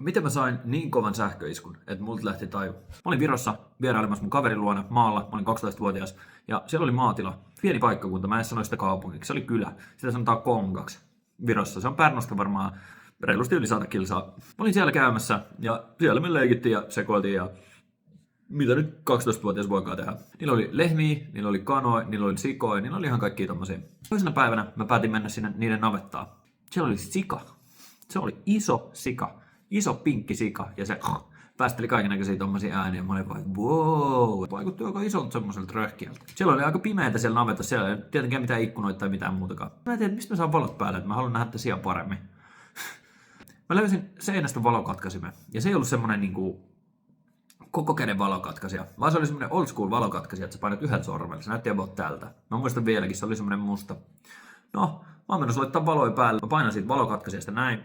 Miten mä sain niin kovan sähköiskun, että multa lähti taju? Mä olin Virossa vierailemassa mun kaverin luona maalla, mä olin 12-vuotias, ja siellä oli maatila. Pieni paikkakunta, mä en sano sitä kaupungiksi, se oli kylä. Sitä sanotaan Kongaksi Virossa. Se on Pärnusta varmaan reilusti yli 100 kilsaa. Mä olin siellä käymässä, ja siellä me leikittiin ja sekoiltiin, ja mitä nyt 12-vuotias voikaan tehdä. Niillä oli lehmiä, niillä oli kanoja, niillä oli sikoja, niillä oli ihan kaikkia tommosia. Toisena päivänä mä päätin mennä sinne niiden navettaan. Siellä oli sika. Se oli iso sika. Iso pinkki sika, ja se päästeli kaikennäköisiä tommosia ääniä. Mä olin vaan, että wow, vaikutti aika isolta semmoiselta röhkiältä. Siellä oli aika pimeätä siellä navetassa, siellä ei tietenkään mitään ikkunoita tai mitään muutakaan. Mä en tiedä, mistä mä saan valot päälle, että mä haluan nähdä tätä sijaan paremmin. Mä löysin seinästä valokatkasimen, ja se ei ollut semmonen niinku koko käden valokatkaisija, vaan se oli semmonen old school valokatkaisija, että sä painat yhdellä sormella, se näytti about tältä. Mä muistan vieläkin, se oli semmonen musta. No, mä oon menossa laittaa valoja päälle, mä painan siitä valokatkaisijasta näin.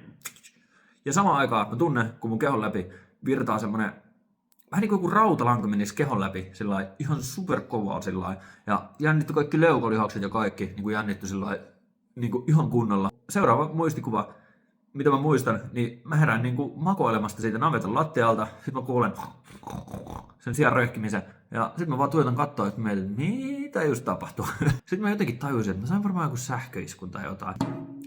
Ja samaan aikaan mä tunnen, kun mun kehon läpi virtaa semmonen, vähän niin kuin joku rautalanka menisi kehon läpi, sillai, ihan superkovaa sillai. Ja jännitty kaikki leukolihakset ja kaikki, niin kuin jännitty sillai, niin kuin ihan kunnolla. Seuraava muistikuva, mitä mä muistan, niin mä herään niin kuin makoilemasta siitä navetan lattialta. Sitten mä kuulen sen sijaan röhkimisen. Ja sitten mä vaan tuotan katsoa, että mitä just tapahtuu. Sitten mä jotenkin tajusin, että mä sain varmaan joku sähköiskun tai jotain.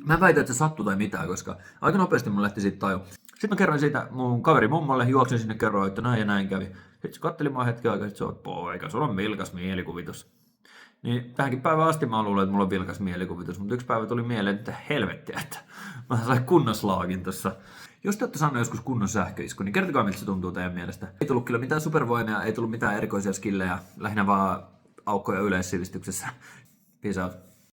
Mä en väitä, että se sattui tai mitään, koska aika nopeasti mun lähti siitä taju. Sitten mä kerroin siitä mun kaveri mummolle, juoksin sinne, kerroin, että näin ja näin kävi. Sitten se katteli mua hetken aikaa, että se on poika, sulla on vilkas mielikuvitus. Niin tähänkin päivään asti mä luulen, että mulla on vilkas mielikuvitus, mutta yksi päivä tuli mieleen, että helvettiä, että mä sain kunnoslaakin tossa. Jos te olette saaneet joskus kunnon sähköisku, niin kertokaa miltä se tuntuu teidän mielestä. Ei tullut kyllä mitään supervoimia, ei tullut mitään erikoisia skillejä, lähinnä vaan aukkoja yleissivistyksessä. Peace out.